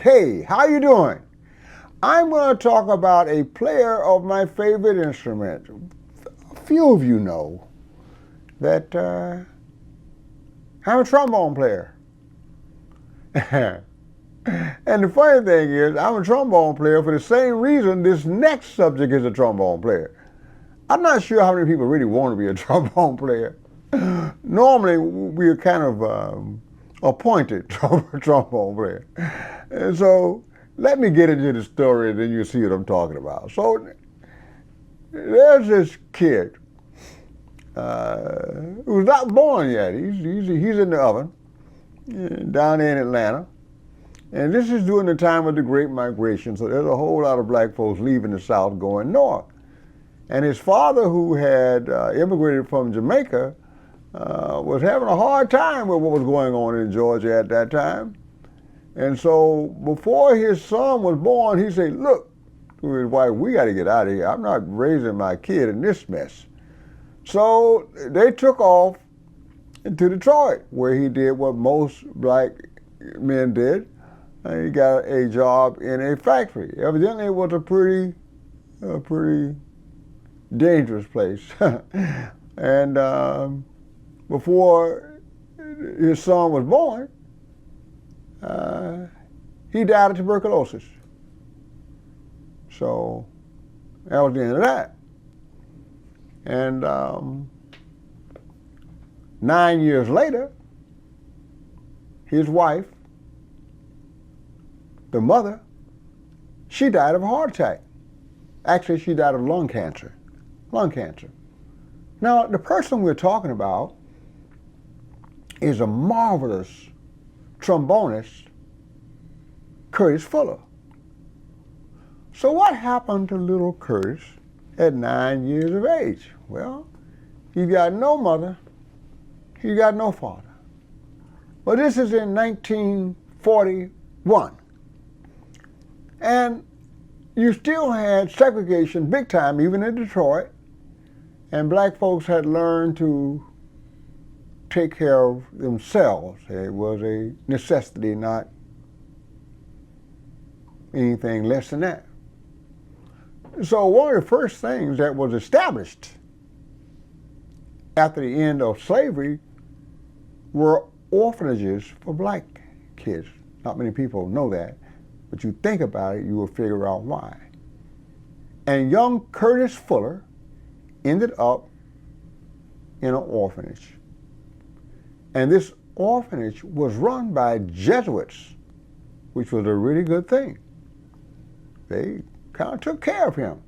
Hey, how you doing? I'm going to talk about a player of my favorite instrument. A few of you know that I'm a trombone player. And the funny thing is, I'm a trombone player for the same reason this next subject is a trombone player. I'm not sure how many people really want to be a trombone player. Normally, we're kind of appointed trombone player. And so, let me get into the story and then you'll see what I'm talking about. So, there's this kid who's not born yet. He's in the oven down there in Atlanta. And this is during the time of the Great Migration, so there's a whole lot of black folks leaving the South going north. And his father, who had immigrated from Jamaica, was having a hard time with what was going on in Georgia at that time. And so before his son was born, he said, look, to his wife, we got to get out of here. I'm not raising my kid in this mess. So they took off to Detroit, where he did what most black men did. He got a job in a factory. Evidently, it was a pretty dangerous place. And before his son was born, he died of tuberculosis. So that was the end of that. And 9 years later, his wife, the mother, she died of a heart attack. Actually, she died of lung cancer. Lung cancer. Now, the person we're talking about is a marvelous trombonist, Curtis Fuller. So what happened to little Curtis at 9 years of age? Well, he got no mother, he got no father. Well, this is in 1941. And you still had segregation big time, even in Detroit, and black folks had learned to take care of themselves. It was a necessity, not anything less than that. So one of the first things that was established after the end of slavery were orphanages for black kids. Not many people know that, but you think about it, you will figure out why. And young Curtis Fuller ended up in an orphanage. And this orphanage was run by Jesuits, which was a really good thing. They kind of took care of him.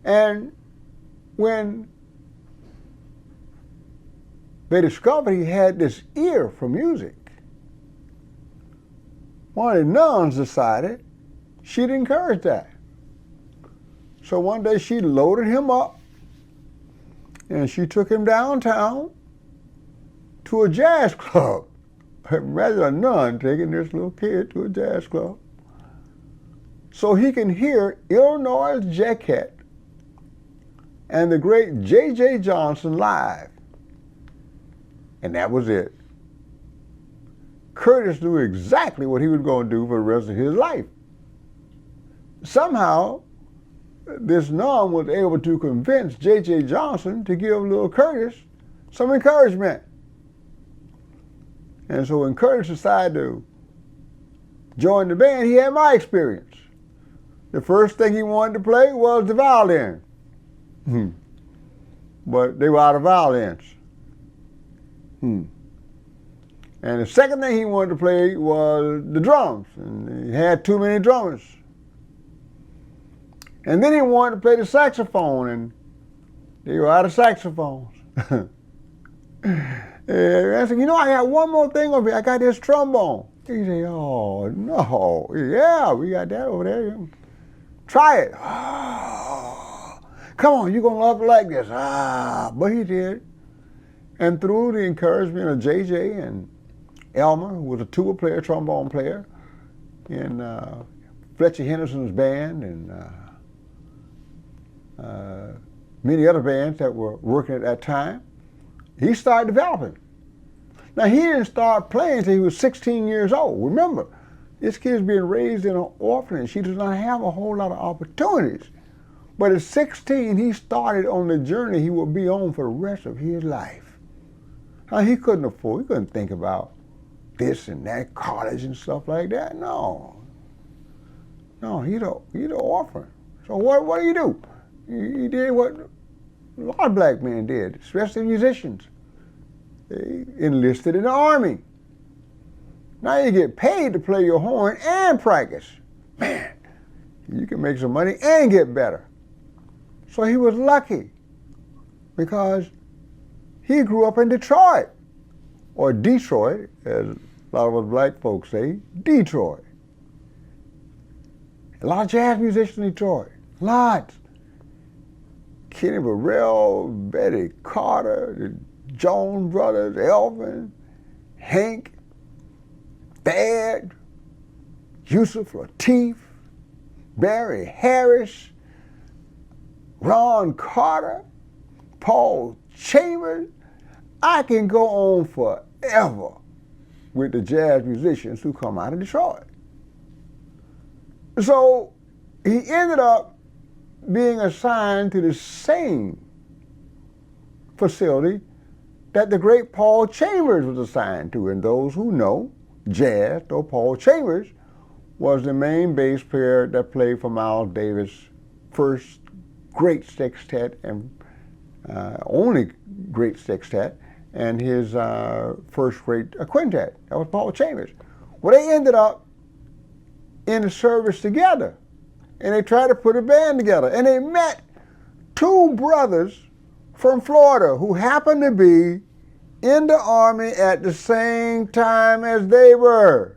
And when they discovered he had this ear for music, one of the nuns decided she'd encourage that. So one day she loaded him up and she took him downtown to a jazz club. Imagine a nun taking this little kid to a jazz club so he can hear Illinois Jacquet and the great J.J. Johnson live. And that was it. Curtis knew exactly what he was going to do for the rest of his life. Somehow, this nun was able to convince J.J. Johnson to give little Curtis some encouragement. And so when Curtis decided to join the band, he had my experience. The first thing he wanted to play was the violin. But they were out of violins. And the second thing he wanted to play was the drums, and he had too many drummers. And then he wanted to play the saxophone, and they were out of saxophones. And I said, you know, I got one more thing over here. I got this trombone. He said, oh, no. Yeah, we got that over there. Try it. Oh, come on, you're going to love it like this. But he did. And through the encouragement of J.J. and Elmer, who was a tuba player, trombone player, in Fletcher Henderson's band, and many other bands that were working at that time, he started developing. Now, he didn't start playing until he was 16 years old. Remember, This kid's being raised in an orphanage. He does not have a whole lot of opportunities. But at 16, he started on the journey he will be on for the rest of his life. Now, he couldn't think about this and that, college and stuff like that. No, he's an orphan. So what do? He did what a lot of black men did, especially musicians. They enlisted in the Army. Now you get paid to play your horn and practice. Man, you can make some money and get better. So he was lucky because he grew up in Detroit, or Detroit, as a lot of us black folks say, Detroit. A lot of jazz musicians in Detroit, lots. Kenny Burrell, Betty Carter, the Jones brothers, Elvin, Hank, Thad, Yusuf Lateef, Barry Harris, Ron Carter, Paul Chambers. I can go on forever with the jazz musicians who come out of Detroit. So he ended up being assigned to the same facility that the great Paul Chambers was assigned to. And those who know jazz, though, Paul Chambers was the main bass player that played for Miles Davis' first great sextet and only great sextet, and his first great quintet. That was Paul Chambers. Well, they ended up in the service together, and they tried to put a band together, and they met two brothers from Florida who happened to be in the Army at the same time as they were.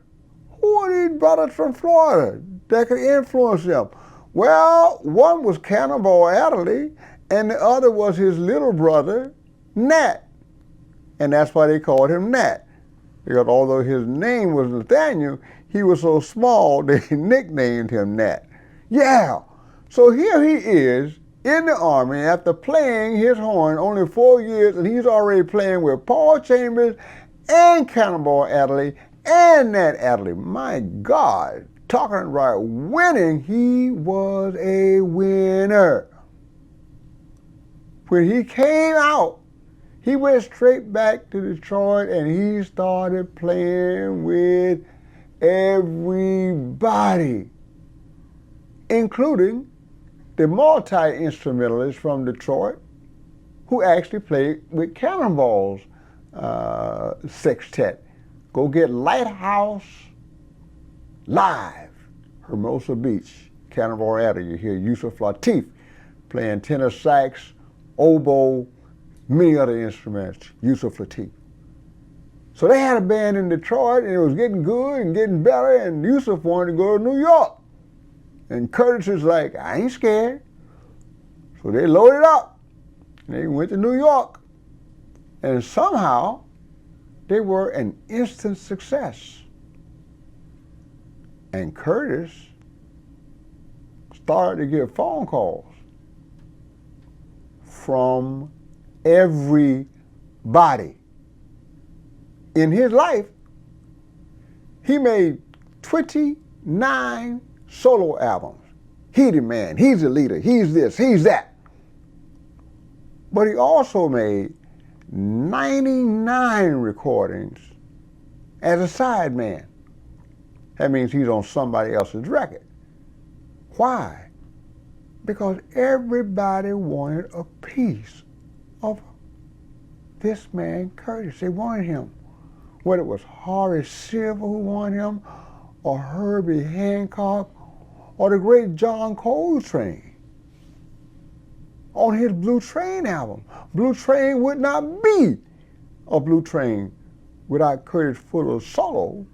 Who are these brothers from Florida that could influence them? Well, one was Cannonball Adderley, and the other was his little brother, Nat. And that's why they called him Nat. Because although his name was Nathaniel, he was so small they nicknamed him Nat. Yeah, so here he is in the Army after playing his horn only 4 years, and he's already playing with Paul Chambers and Cannonball Adderley and Nat Adderley. My God, talking right, winning, he was a winner. When he came out, he went straight back to Detroit and he started playing with everybody, including the multi-instrumentalist from Detroit who actually played with Cannonball's sextet. Go get Lighthouse Live, Hermosa Beach, Cannonball Adderley. You hear Yusuf Lateef playing tenor sax, oboe, many other instruments, Yusuf Lateef. So they had a band in Detroit, and it was getting good and getting better, and Yusuf wanted to go to New York. And Curtis is like, I ain't scared. So they loaded up, and they went to New York. And somehow, they were an instant success. And Curtis started to get phone calls from everybody. In his life, he made 29 solo albums. He the man, he's the leader, he's this, he's that. But he also made 99 recordings as a side man. That means he's on somebody else's record. Why? Because everybody wanted a piece of this man, Curtis. They wanted him. Whether it was Horace Silver who wanted him, or Herbie Hancock, or the great John Coltrane on his Blue Train album. Blue Train would not be a Blue Train without Curtis Fuller's solo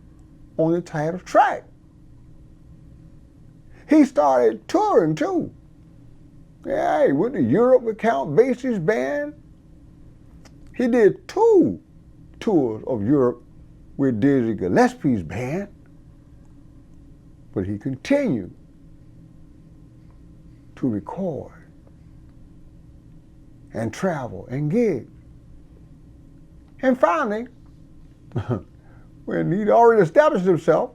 on the title track. He started touring too. Yeah, he went to Europe with Count Basie's band. He did 2 tours of Europe with Dizzy Gillespie's band. But he continued to record and travel and gig. And finally, when he'd already established himself,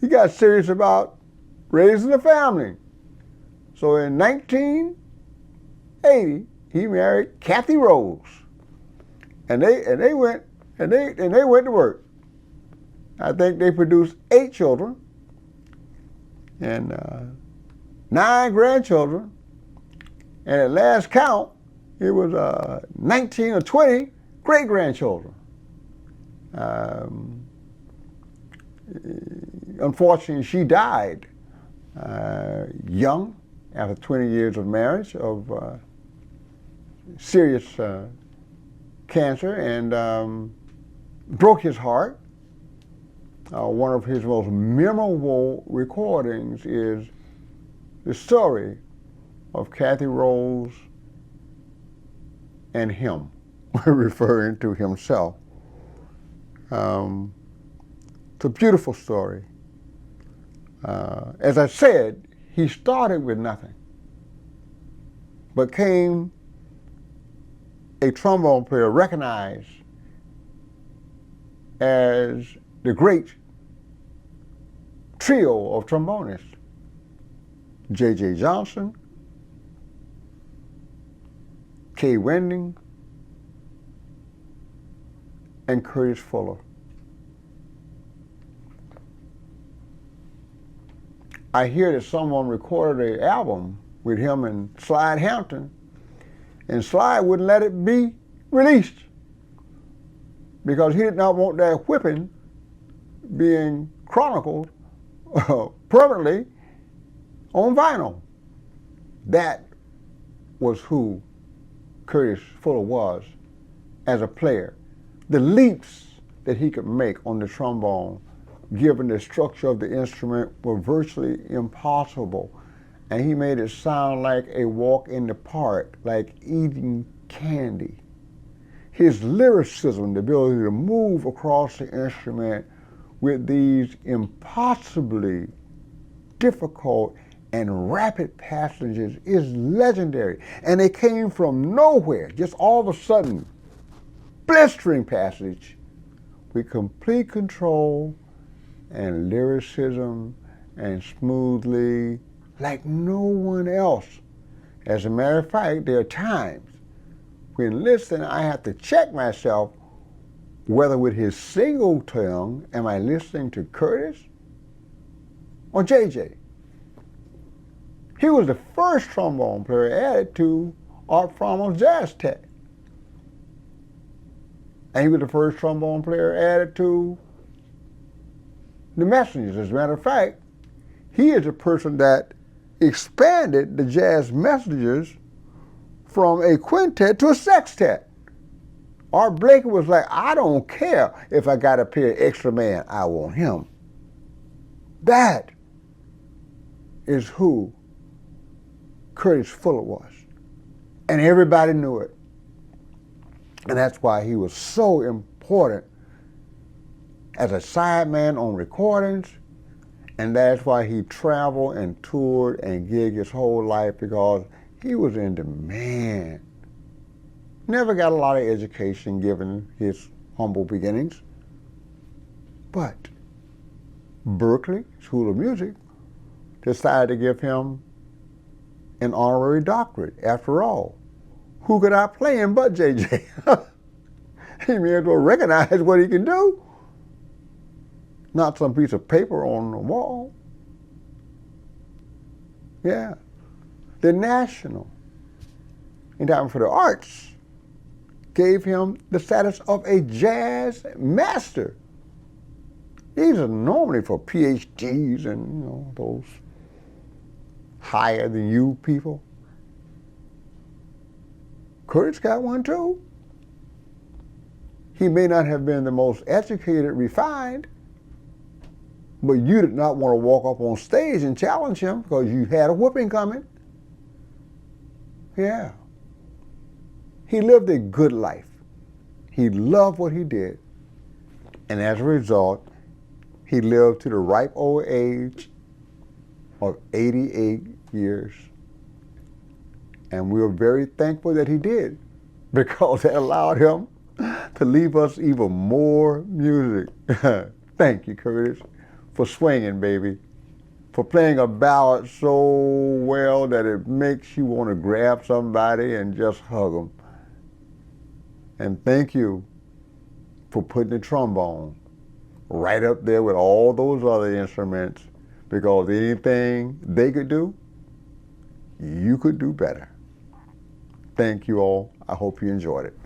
he got serious about raising a family. So in 1980, he married Kathy Rose, and they went to work. I think they produced 8 children and 9 grandchildren, and at last count, it was 19 or 20 great grandchildren. Unfortunately, she died young, after 20 years of marriage, of serious cancer, and broke his heart. One of his most memorable recordings is the story of Kathy Rose and him, referring to himself. It's a beautiful story. As I said, he started with nothing, but became a trombone player recognized as the great trio of trombonists: J.J. Johnson, Kay Wending, and Curtis Fuller. I hear that someone recorded an album with him and Slide Hampton, and Slide wouldn't let it be released because he did not want that whipping being chronicled permanently on vinyl. That was who Curtis Fuller was as a player. The leaps that he could make on the trombone, given the structure of the instrument, were virtually impossible. And he made it sound like a walk in the park, like eating candy. His lyricism, the ability to move across the instrument with these impossibly difficult and rapid passages, is legendary. And they came from nowhere, just all of a sudden, blistering passage with complete control and lyricism and smoothly, like no one else. As a matter of fact, there are times when listening, I have to check myself whether with his single tongue, am I listening to Curtis or JJ? He was the first trombone player added to Art Frommer's Jazz Tech. And he was the first trombone player added to the Messengers. As a matter of fact, he is the person that expanded the Jazz Messengers from a quintet to a sextet. Art Blakey was like, I don't care if I got to pay an extra man, I want him. That is who Curtis Fuller was. And everybody knew it. And that's why he was so important as a sideman on recordings, and that's why he traveled and toured and gigged his whole life, because he was in demand. Never got a lot of education given his humble beginnings, but Berklee School of Music decided to give him an honorary doctorate. After all, who could outplay him but JJ? He may as well recognize what he can do, not some piece of paper on the wall. Yeah. The National Endowment for the Arts gave him the status of a jazz master. These are normally for PhDs and those higher than you people. Curtis got one too. He may not have been the most educated, refined, but you did not want to walk up on stage and challenge him because you had a whooping coming. Yeah. He lived a good life. He loved what he did. And as a result, he lived to the ripe old age of 88 years. And we were very thankful that he did, because it allowed him to leave us even more music. Thank you, Curtis, for swinging, baby, for playing a ballad so well that it makes you want to grab somebody and just hug them. And thank you for putting the trombone right up there with all those other instruments, because anything they could do, you could do better. Thank you all. I hope you enjoyed it.